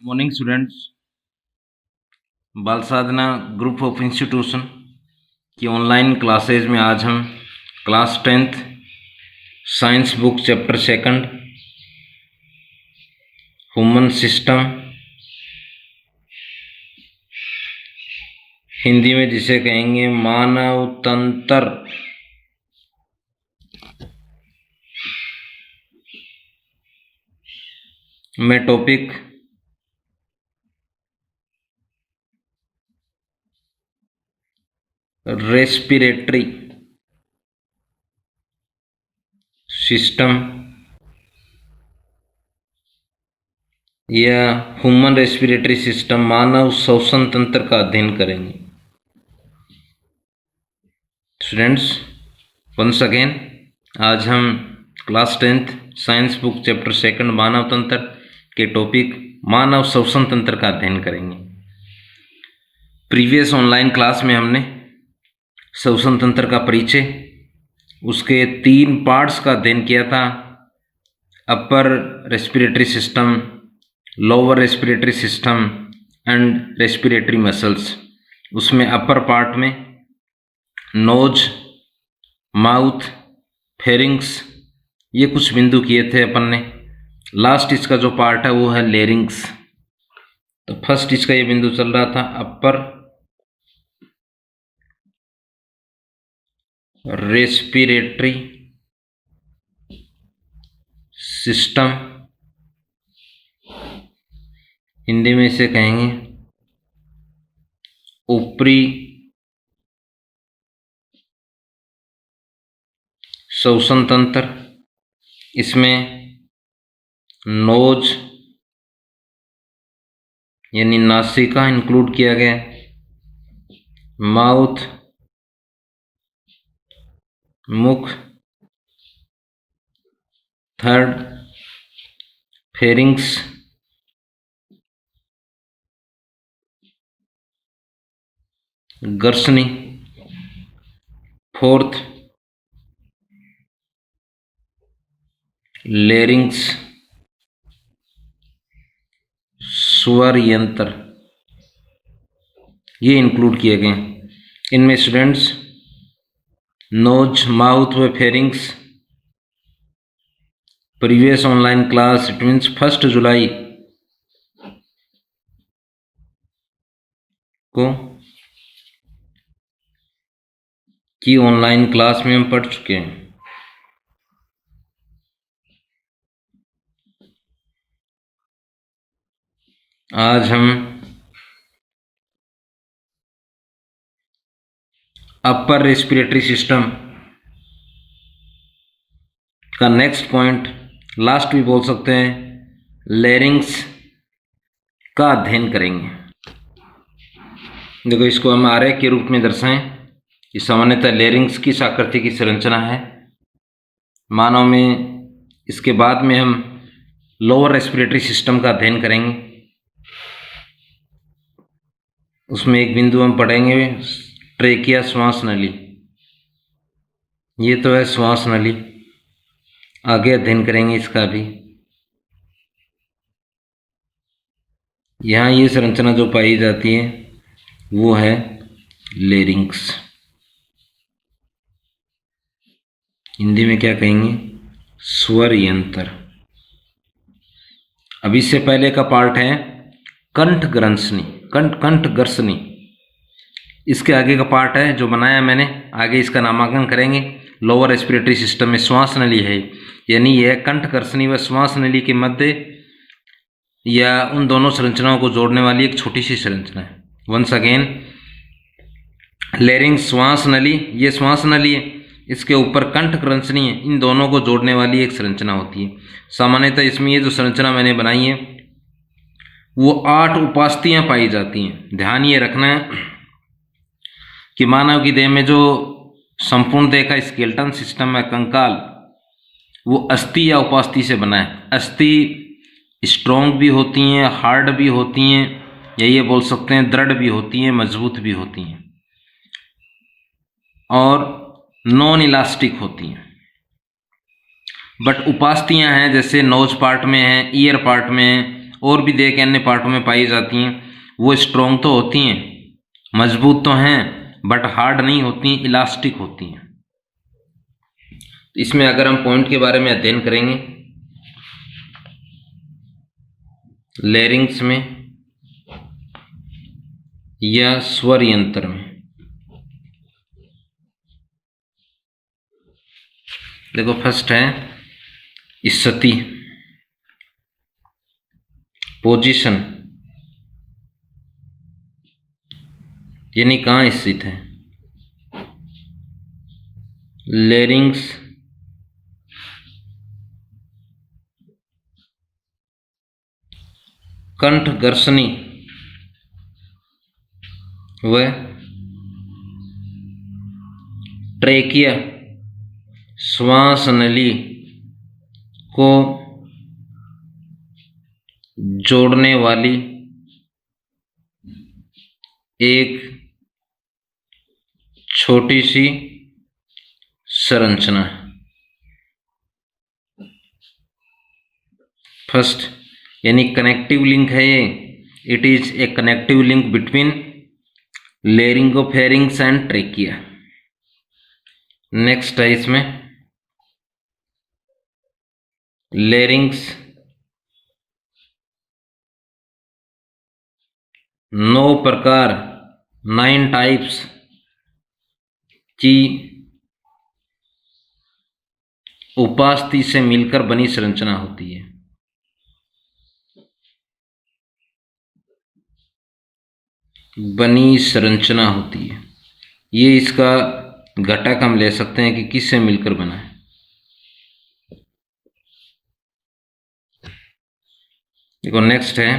Morning students. बाल साधना group of institution की online classes में आज हम class 10th science book chapter 2 human system, Hindi में जिसे कहेंगे मानव तंत्र, में टॉपिक रेस्पिरेटरी सिस्टम या ह्यूमन रेस्पिरेटरी सिस्टम, मानव श्वसन तंत्र का अध्ययन करेंगे। स्टूडेंट्स, वंस अगेन आज हम class 10th science book chapter 2 मानव तंत्र के टॉपिक मानव श्वसन तंत्र का अध्ययन करेंगे। प्रीवियस ऑनलाइन क्लास में हमने श्वसन तंत्र का परिचय, उसके 3 पार्ट्स का अध्ययन किया था। Upper respiratory system, lower respiratory system and respiratory muscles. उसमें अपर पार्ट में नोज, माउथ, फेरिंग्स, ये कुछ बिंदु किए थे अपन ने। लास्ट इसका जो पार्ट है वो है लेरिंग्स। तो फर्स्ट इसका ये बिंदु चल रहा था अपर रेस्पिरेटरी सिस्टम, हिंदी में इसे कहेंगे ऊपरी श्वसन तंत्र। इसमें नोज यानी नासिका इंक्लूड किया गया, माउथ मुख, थर्ड फेरिंग्स, गर्सनी, फोर्थ लेरिंग्स, स्वर यंत्र, ये इंक्लूड किए गए। इनमें स्टूडेंट्स नोज, माउथ व pharynx previous online class, it means 1 जुलाई को की ऑनलाइन क्लास में हम पढ़ चुके हैं। आज हम अपर रेस्पिरेटरी सिस्टम का नेक्स्ट पॉइंट, लास्ट भी बोल सकते हैं, लेरिंग्स का अध्ययन करेंगे। देखो, इसको हम आरेख के रूप में दर्शाएं कि सामान्यतः लेरिंग्स किस आकृति की संरचना है मानव में। इसके बाद में हम लोअर रेस्पिरेटरी सिस्टम का अध्ययन करेंगे। उसमें एक बिंदु हम पढ़ेंगे ट्रेकिया, श्वास नली। ये तो है श्वास नली, आगे अध्ययन करेंगे इसका भी। यहाँ ये संरचना जो पाई जाती है वो है लेरिंग्स। हिंदी में क्या कहेंगे? स्वर यंत्र। अब इससे पहले का पार्ट है कंठ ग्रंथनी, कंठ गर्सनी। इसके आगे का पार्ट है जो बनाया मैंने, आगे इसका नामांकन करेंगे। लोअर रेस्पिरेटरी सिस्टम में श्वास नली है, यानी यह कंठ गर्सनी व श्वास नली के मध्य या उन दोनों संरचनाओं को जोड़ने वाली एक छोटी सी संरचना है। वंस अगेन, लेरिंग्स श्वास नली, ये श्वास नली है, इसके ऊपर कंठ ग्रंथनी है, इन दोनों को जोड़ने वाली एक संरचना होती है। सामान्यतः इसमें ये जो संरचना मैंने बनाई है वो 8 उपास्थियां पाई जाती हैं। ध्यान ये रखना है कि मानव की देह में जो संपूर्ण देह का स्केलेटन सिस्टम है, कंकाल, वो अस्थि या उपास्थि से बना है। अस्थि स्ट्रॉन्ग भी होती हैं, हार्ड भी होती हैं, या ये बोल सकते हैं दृढ़ भी होती हैं, मजबूत भी होती हैं, और नॉन इलास्टिक होती हैं। बट उपास्थियां हैं, जैसे नोज पार्ट में है, ईयर पार्ट में है, और भी देह के अन्य पार्टों में पाई जाती हैं, वो स्ट्रॉन्ग तो होती हैं, मजबूत तो हैं, बट हार्ड नहीं होती, इलास्टिक होती हैं। इसमें अगर हम पॉइंट के बारे में अध्ययन करेंगे, लैरिंग्स में या स्वर यंत्र में, देखो फर्स्ट है स्थिति, पोजीशन, यानी कहाँ स्थित है। लैरिंग्स कंठ घर्षणी व ट्रेकिया श्वास नली को जोड़ने वाली एक छोटी सी संरचना है। फर्स्ट यानी कनेक्टिव लिंक है ये, it is a connective link between laryngopharynx and trachea. Next है इसमें लेरिंग्स 9 प्रकार 9 टाइप्स की उपास्थि से मिलकर बनी संरचना होती है। बनी संरचना होती है, ये इसका घटक हम ले सकते हैं कि किससे मिलकर बना है। देखो नेक्स्ट है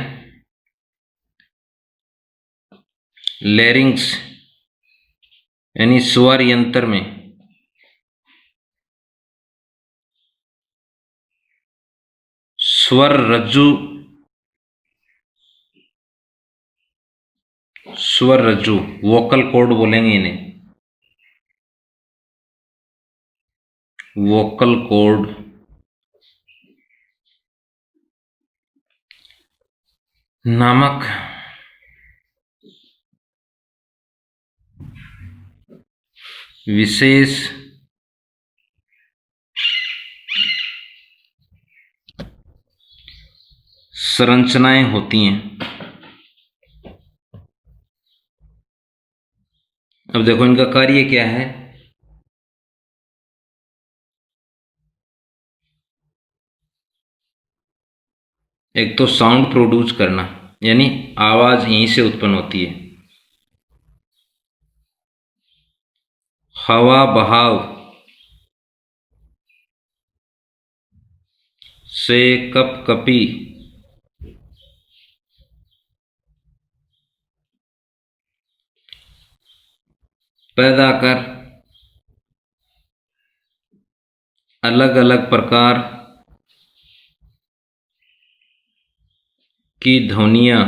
लैरिंग्स यानी स्वर यंत्र में स्वर रज्जु, स्वर रज्जु वोकल कॉर्ड बोलेंगे इन्हें, वोकल कॉर्ड नामक विशेष संरचनाएं होती हैं। अब देखो इनका कार्य क्या है। एक तो साउंड प्रोड्यूस करना, यानी आवाज यहीं से उत्पन्न होती है। हवा बहाव से कपकपी पैदा कर अलग अलग प्रकार की ध्वनियां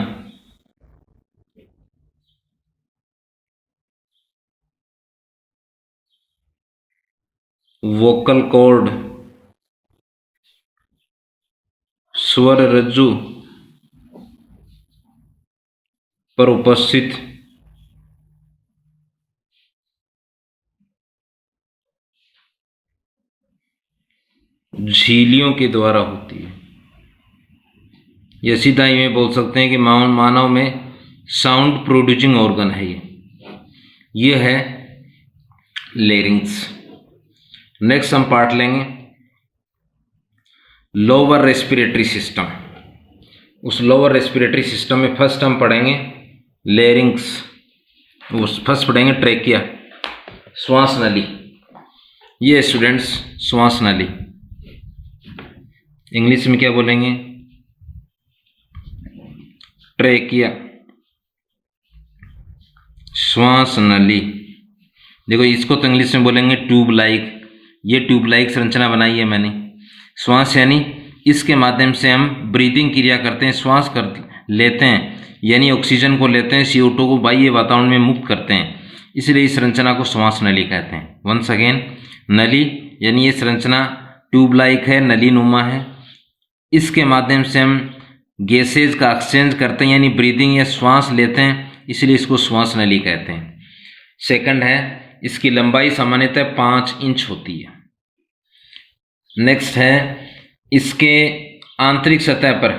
वोकल कॉर्ड स्वर रज्जु पर उपस्थित झिल्लियों के द्वारा होती है। यह सीधा ही में बोल सकते हैं कि मानव में साउंड प्रोड्यूसिंग ऑर्गन है ये है लैरिंग्स। नेक्स्ट हम पार्ट लेंगे लोअर रेस्पिरेटरी सिस्टम। उस लोअर रेस्पिरेटरी सिस्टम में फर्स्ट हम पढ़ेंगे लैरिंग्स, फर्स्ट पढ़ेंगे ट्रेकिया श्वास नली। ये स्टूडेंट्स श्वास नली इंग्लिश में क्या बोलेंगे, ट्रेकिया श्वास नली। देखो इसको तो इंग्लिश में बोलेंगे ट्यूब लाइक, ये ट्यूब लाइक संरचना बनाई है मैंने। श्वास यानी इसके माध्यम से हम ब्रीदिंग क्रिया करते हैं, श्वास कर लेते हैं, यानी ऑक्सीजन को लेते हैं, CO2 को बाह्य वातावरण में मुक्त करते हैं, इसलिए इस संरचना को श्वास नली कहते हैं। वंस अगेन नली यानी ये संरचना ट्यूब लाइक है, नली नुमा है, इसके माध्यम से हम गैसेज का एक्सचेंज करते हैं, यानी ब्रीदिंग या श्वास लेते हैं, इसलिए इसको श्वास नली कहते हैं। सेकंड है, इसकी लंबाई सामान्यतः 5 इंच होती है। नेक्स्ट है, इसके आंतरिक सतह पर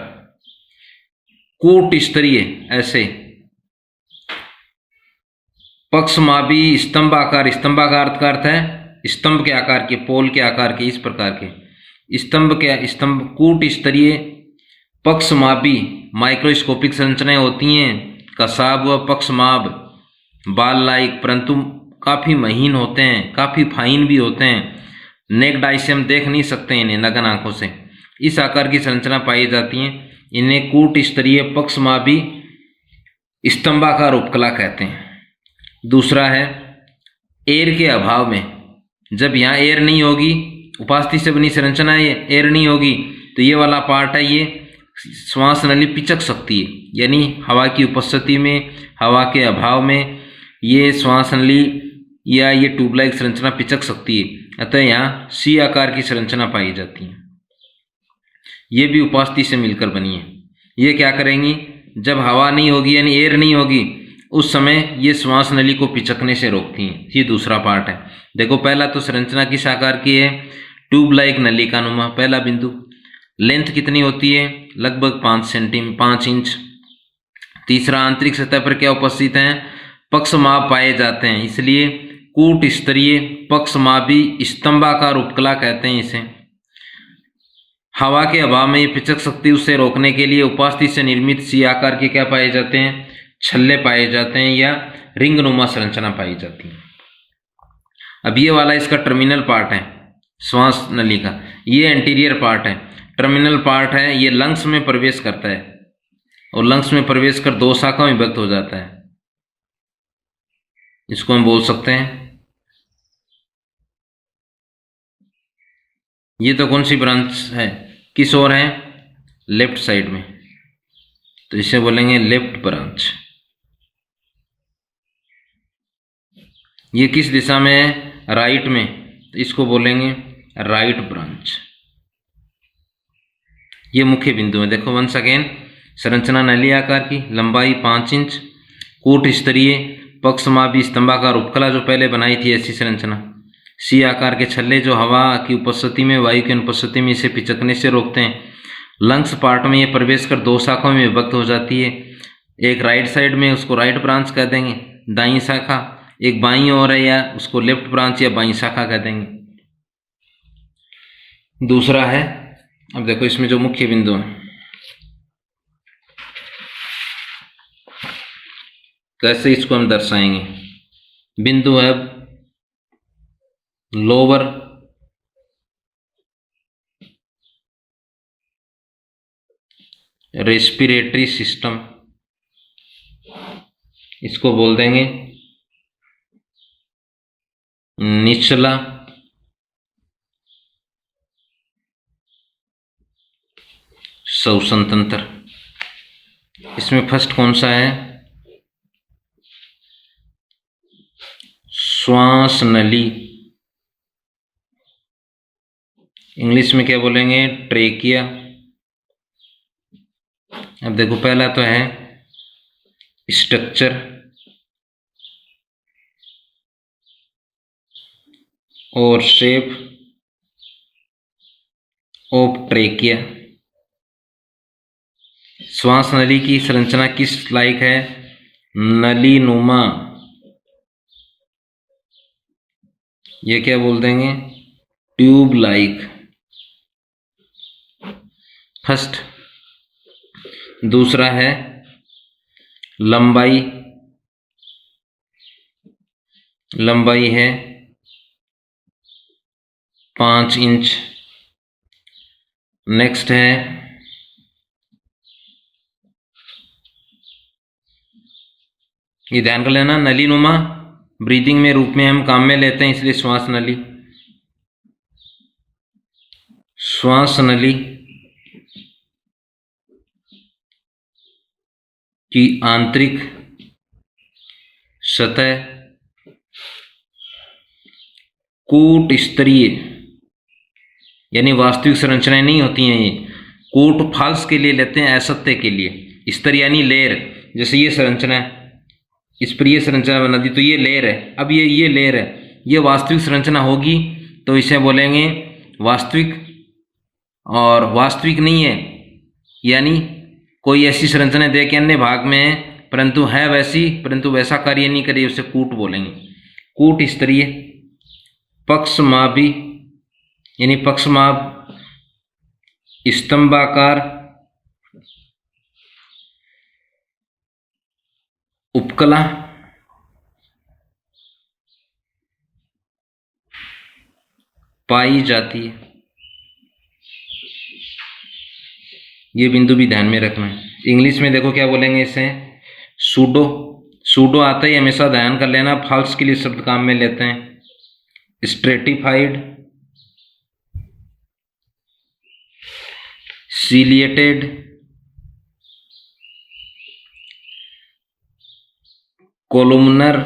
कूट स्तरीय ऐसे पक्षमापी स्तंभाकार, स्तंभाकार का अर्थ है स्तंभ के आकार के, पोल के आकार के, इस प्रकार के स्तंभ कूट स्तरीय पक्षमापी माइक्रोस्कोपिक संरचनाएं होती हैं। कसाब व पक्षमाप बाल लाइक, परंतु काफ़ी महीन होते हैं, काफ़ी फाइन भी होते हैं। नेक्ड आई से हम देख नहीं सकते इन्हें नग्न आंखों से, इस आकार की संरचना पाई जाती हैं। इन्हें कूट स्तरीय पक्षमापी स्तंभाकार उपकला कहते हैं। दूसरा है, एयर के अभाव में, जब यहाँ एयर नहीं होगी, उपास्थि से बनी संरचना है, एयर नहीं होगी, तो ये वाला पार्ट है, ये श्वास नली पिचक सकती है, यानी हवा की उपस्थिति में, हवा के अभाव में ये श्वास नली या ये ट्यूबलाइक संरचना पिचक सकती है। अतः यहाँ सी आकार की संरचना पाई जाती है। ये भी उपास्थि से मिलकर बनी है। ये क्या करेंगी, जब हवा नहीं होगी यानी एयर नहीं होगी, उस समय ये श्वास नली को पिचकने से रोकती हैं। ये दूसरा पार्ट है। देखो, पहला तो संरचना किस आकार की है, ट्यूब लाइक नलिका नुमा, पहला बिंदु। लेंथ कितनी होती है, लगभग 5 इंच। तीसरा, आंतरिक सतह पर क्या उपस्थित है, पक्षमाप पाए जाते हैं, इसलिए कूट स्तरीय पक्षमापी स्तंभाकार उपकला कहते हैं इसे। हवा के अभाव में ये पिचक सकती है, उससे रोकने के लिए उपास्थि से निर्मित सी आकार के क्या पाए जाते हैं, छल्ले पाए जाते हैं या रिंग नुमा संरचना पाई जाती है। अब ये वाला इसका टर्मिनल पार्ट है श्वास नली का, ये एंटीरियर पार्ट है। टर्मिनल पार्ट है, ये लंग्स में प्रवेश करता है और लंग्स में प्रवेश कर 2 शाखाओं में विभक्त हो जाता है। इसको हम बोल सकते हैं, ये तो कौन सी ब्रांच है, किस ओर है, लेफ्ट साइड में, तो इसे बोलेंगे लेफ्ट ब्रांच। ये किस दिशा में है, राइट में, तो इसको बोलेंगे राइट ब्रांच। ये मुख्य बिंदु है। देखो वंस अगेन, संरचना नली आकार की, लंबाई 5 इंच, कूट स्तरीय पक्षमापी स्तंभाकार उपकला जो पहले बनाई थी ऐसी संरचना, सी आकार के छल्ले जो हवा की उपस्थिति में, वायु की अनुपस्थिति में इसे पिचकने से रोकते हैं। लंग्स पार्ट में ये प्रवेश कर 2 शाखाओं में विभक्त हो जाती है। एक राइट साइड में, उसको राइट ब्रांच कह देंगे, दाईं शाखा, एक बाईं ओर है या उसको लेफ्ट ब्रांच या बाईं शाखा कह देंगे। दूसरा है, अब देखो इसमें जो मुख्य बिंदु है, कैसे इसको हम दर्शाएंगे। बिंदु है लोअर रेस्पिरेटरी सिस्टम, इसको बोल देंगे निचला श्वसन तंत्र। इसमें फर्स्ट कौन सा है, श्वास नली, इंग्लिश में क्या बोलेंगे, ट्रेकिया। अब देखो, पहला तो है स्ट्रक्चर और शेप ऑफ ट्रेकिया। श्वास नली की संरचना किस लायक है, नली नुमा। ये क्या बोल देंगे, ट्यूब लाइक। फर्स्ट। दूसरा है लंबाई, लंबाई है 5 इंच। नेक्स्ट है ये ध्यान कर लेना, नली नुमा ब्रीदिंग में रूप में हम काम में लेते हैं, इसलिए श्वास नली। श्वास नली की आंतरिक सतह कूट स्तरीय, यानी वास्तविक संरचनाएं नहीं होती हैं, ये कोट फॉल्स के लिए लेते हैं, असत्य के लिए। स्तर यानी लेयर, जैसे ये संरचना है, इस पर ये संरचना बना दी तो ये लेयर है। अब ये लेयर है, ये वास्तविक संरचना होगी तो इसे बोलेंगे वास्तविक, और वास्तविक नहीं है यानी कोई ऐसी संरचना दे के अन्य भाग में है परंतु है वैसी, परंतु वैसा कार्य नहीं करे, उसे कूट बोलेंगे। कूट स्तरीय, पक्षमापी यानी पक्षमाप, स्तंभाकार, उपकला, पाई जाती है। ये बिंदु भी ध्यान में रखना है। इंग्लिश में देखो क्या बोलेंगे इसे, सूडो। सूडो आता ही हमेशा ध्यान कर लेना, फॉल्स के लिए शब्द काम में लेते हैं। Stratified, ciliated, columnar,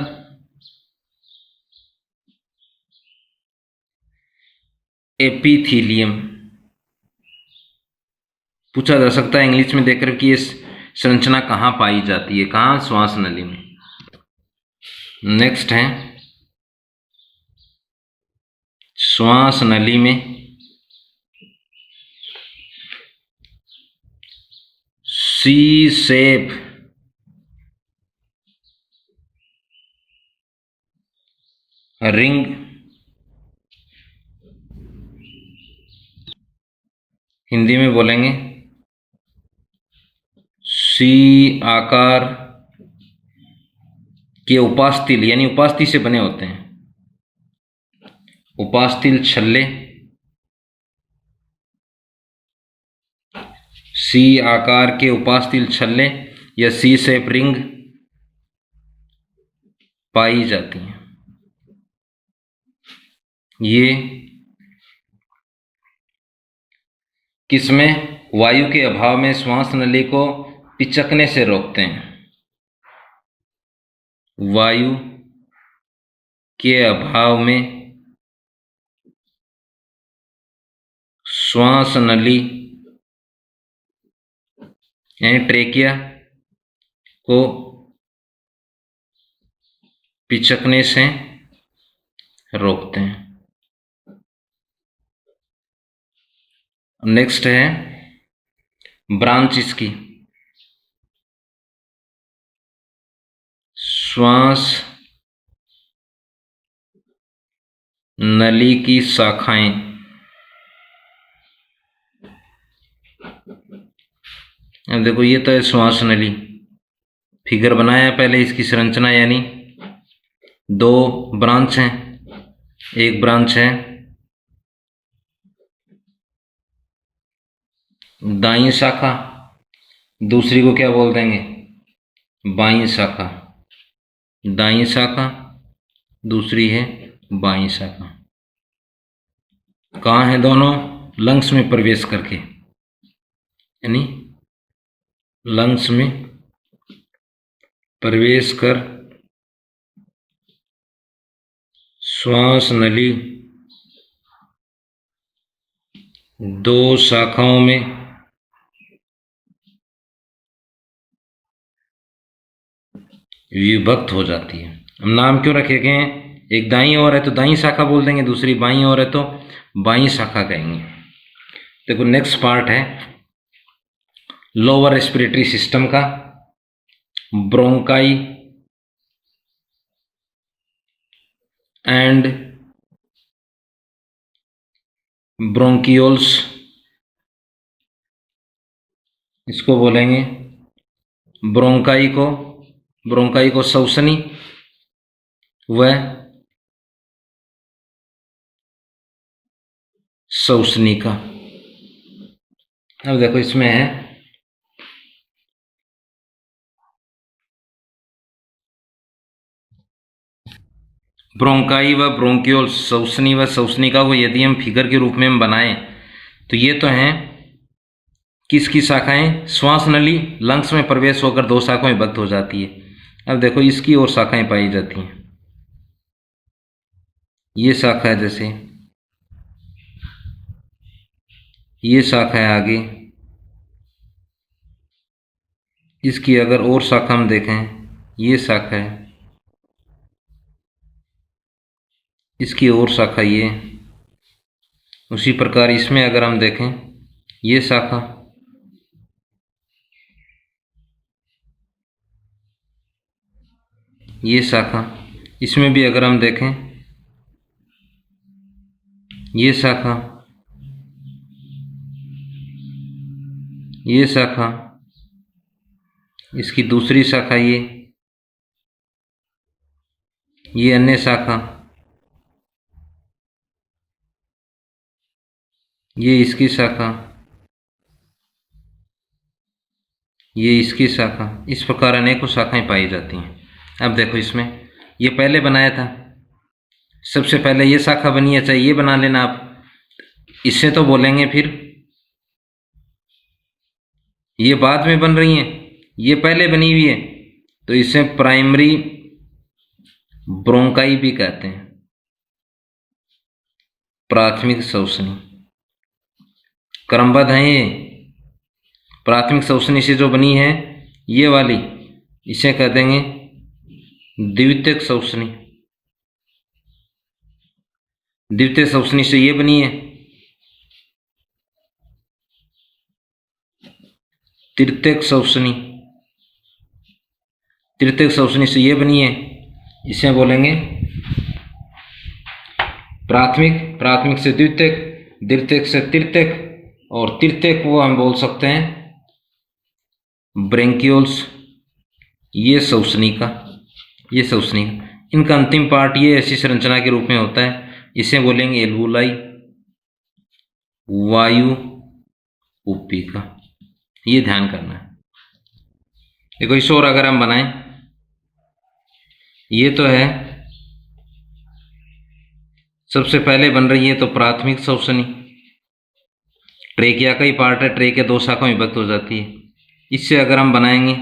epithelium. पूछा जा सकता है इंग्लिश में देखकर कि ये संरचना कहाँ पाई जाती है, कहाँ, श्वास नली में। नेक्स्ट है श्वास नली में सी शेप रिंग, हिंदी में बोलेंगे सी आकार के उपास्तिल यानी उपास्थि से बने होते हैं। उपास्तिल छल्ले, सी आकार के उपास्तिल छल्ले या सी शेप रिंग पाई जाती हैं। ये किसमें, वायु के अभाव में श्वास नली को पिचकने से रोकते हैं। वायु के अभाव में श्वास नली यानी ट्रेकिया को पिचकने से रोकते हैं। नेक्स्ट है ब्रांच इसकी, श्वास नली की शाखाएं। अब देखो ये तो है श्वास नली, फिगर बनाया पहले इसकी संरचना, यानी दो ब्रांच हैं। एक ब्रांच है दाईं शाखा, दूसरी को क्या बोल देंगे, बाईं शाखा। दाईं शाखा, दूसरी है बाईं शाखा। कहाँ है दोनों, लंग्स में प्रवेश करके, यानी लंग्स में प्रवेश कर श्वास नली दो शाखाओं में विभक्त हो जाती है। हम नाम क्यों रखे गए हैं, एक दाईं ओर है तो दाईं शाखा बोल देंगे, दूसरी बाईं ओर है तो बाईं शाखा कहेंगे। देखो नेक्स्ट पार्ट है लोअर रेस्पिरेटरी सिस्टम का, ब्रोंकाई एंड ब्रोंकियोल्स, इसको बोलेंगे ब्रोंकाई को श्वसनी व श्वसनिका। अब देखो इसमें है ब्रोंकाई व ब्रोंकियोल्स, श्वसनी व श्वसनिका को यदि हम फिगर के रूप में हम बनाएं तो ये तो हैं किसकी शाखाएं, श्वास नली लंग्स में प्रवेश होकर दो शाखाओं में विभक्त हो जाती है। अब देखो इसकी और शाखाएं पाई जाती हैं। ये शाखा है, जैसे ये शाखा है आगे, इसकी अगर और शाखा हम देखें, ये शाखा है, इसकी और शाखा ये, उसी प्रकार इसमें अगर हम देखें, ये शाखा, ये शाखा, इसमें भी अगर हम देखें, ये शाखा, ये शाखा, इसकी दूसरी शाखा ये अन्य शाखा, ये इसकी शाखा, ये इसकी शाखा, इस प्रकार अनेकों शाखाएं पाई जाती हैं। अब देखो इसमें, ये पहले बनाया था, सबसे पहले ये शाखा बनी है, चाहे ये बना लेना आप, इससे तो बोलेंगे फिर ये बाद में बन रही हैं, ये पहले बनी हुई है, तो इसे प्राइमरी ब्रोंकाई भी कहते हैं, प्राथमिक श्वसनी। क्रमबद्ध है ये, प्राथमिक श्वसनी से जो बनी है ये वाली, इसे कह देंगे द्वितीयक श्वसनी। द्वितीयक श्वसनी से ये बनी है तृतीयक श्वसनी। तृतीयक श्वसनी से ये बनी है, इसे बोलेंगे प्राथमिक, प्राथमिक से द्वितीयक, द्वितीयक से तृतीयक, और तृतीयक को हम बोल सकते हैं ब्रेंकियोल्स। ये श्वसनी का, ये श्वसनी का, इनका अंतिम पार्ट ये ऐसी संरचना के रूप में होता है, इसे बोलेंगे एल्वुलाई, वायु कुप्पिका। ये ध्यान करना है। देखो इस और अगर हम बनाएं, ये तो है सबसे पहले बन रही है तो प्राथमिक श्वसनी, ट्रेकिया का ही पार्ट है, ट्रेकिया दो शाखाओं में विभक्त हो जाती है। इससे अगर हम बनाएंगे,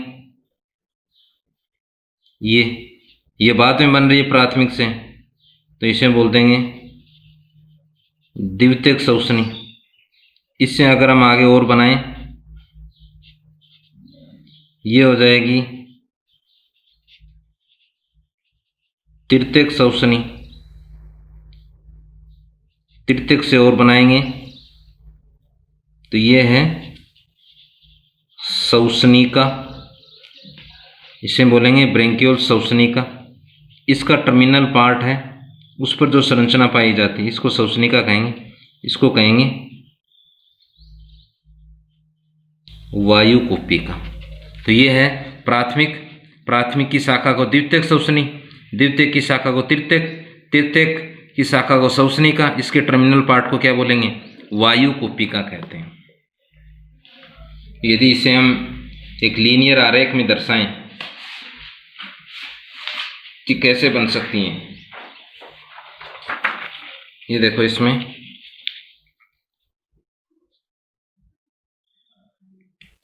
ये बाद में बन रही है प्राथमिक से, तो इसे बोल देंगे द्वितीयक श्वसनी। इससे अगर हम आगे और बनाएं, ये हो जाएगी तृतीयक श्वसनी। तृतीयक से और बनाएंगे तो ये है श्वसनी का, इसे बोलेंगे ब्रेंकियोल श्वसनी का। इसका टर्मिनल पार्ट है, उस पर जो संरचना पाई जाती है, इसको श्वसनी का कहेंगे, इसको कहेंगे वायु कुप्पिका। तो ये है प्राथमिक, प्राथमिक की शाखा को द्वितीयक श्वसनी, द्वितीयक की शाखा को तृतीयक, तृतीयक की शाखा को श्वसनी का, इसके टर्मिनल पार्ट को क्या बोलेंगे, वायु कुप्पिका कहते हैं। यदि इसे हम एक लीनियर आरेख में दर्शाएं कि कैसे बन सकती हैं, ये देखो इसमें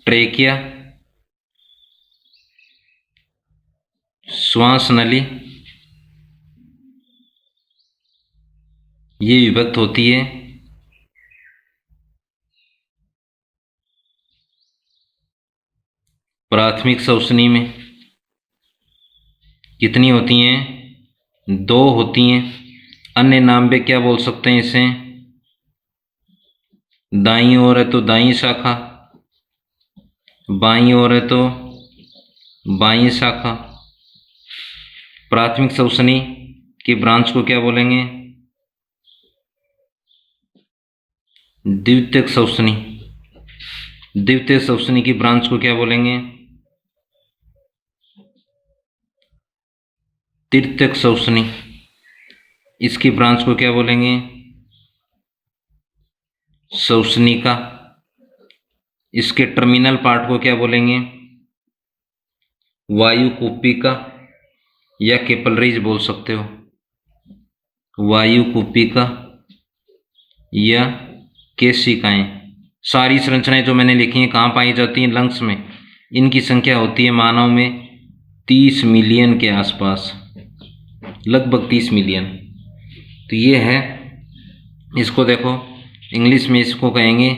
ट्रेकिया, श्वास नली, ये विभक्त होती है प्राथमिक श्वसनी में। कितनी होती हैं, दो होती हैं। अन्य नाम पे क्या बोल सकते हैं इसे, दाईं ओर है तो दाईं शाखा, बाईं ओर है तो बाईं शाखा। प्राथमिक श्वसनी की ब्रांच को क्या बोलेंगे, द्वितीयक श्वसनी। द्वितीयक श्वसनी की ब्रांच को क्या बोलेंगे, तृतीयक श्वसनी। इसकी ब्रांच को क्या बोलेंगे, श्वसनी का। इसके टर्मिनल पार्ट को क्या बोलेंगे, वायु कुप्पिका या कैपिलरीज बोल सकते हो, वायु कुप्पिका या केशिकाएं। सारी संरचनाएं जो मैंने लिखी हैं कहाँ पाई जाती हैं, लंग्स में। इनकी संख्या होती है मानव में 30 मिलियन के आसपास, लगभग 30 मिलियन। तो ये है, इसको देखो इंग्लिश में इसको कहेंगे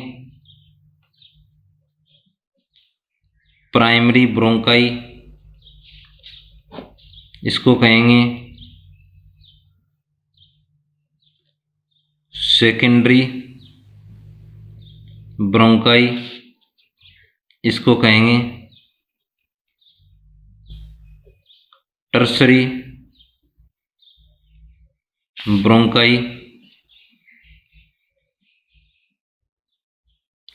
प्राइमरी ब्रोंकाई, इसको कहेंगे सेकेंडरी ब्रोंकाई, इसको कहेंगे टर्सरी ब्रोंकाई,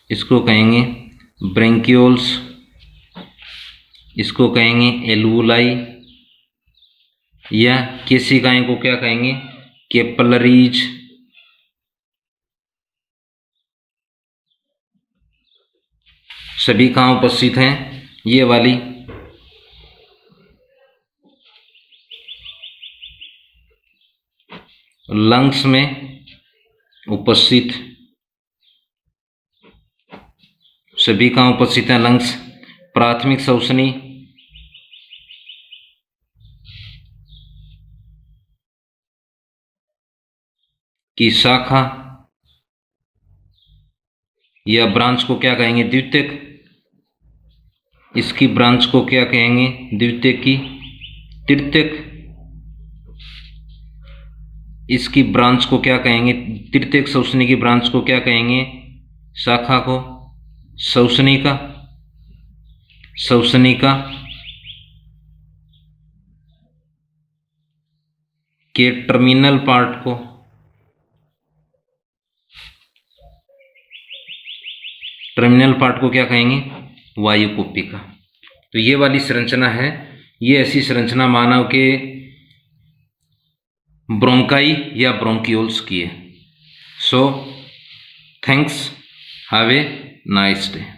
इसको कहेंगे ब्रेंकियोल्स, इसको कहेंगे एल्वुलाई, या केशिकाएं को क्या कहेंगे कैपिलरीज। सभी कहाँ उपस्थित हैं, ये वाली लंग्स में उपस्थित, सभी कहाँ उपस्थित हैं लंग्स। प्राथमिक श्वसनी की शाखा या ब्रांच को क्या कहेंगे द्वितीयक, इसकी ब्रांच को क्या कहेंगे द्वितीयक की तृतीयक, इसकी ब्रांच को क्या कहेंगे तृतीयक श्वसनी की ब्रांच को क्या कहेंगे शाखा को श्वसनिका, श्वसनिका के टर्मिनल पार्ट को क्या कहेंगे वायुकुप्पिका। तो ये वाली संरचना है, ये ऐसी संरचना मानव के ब्रोंकाई या ब्रोंकियोल्स की है। So thanks, have a nice day.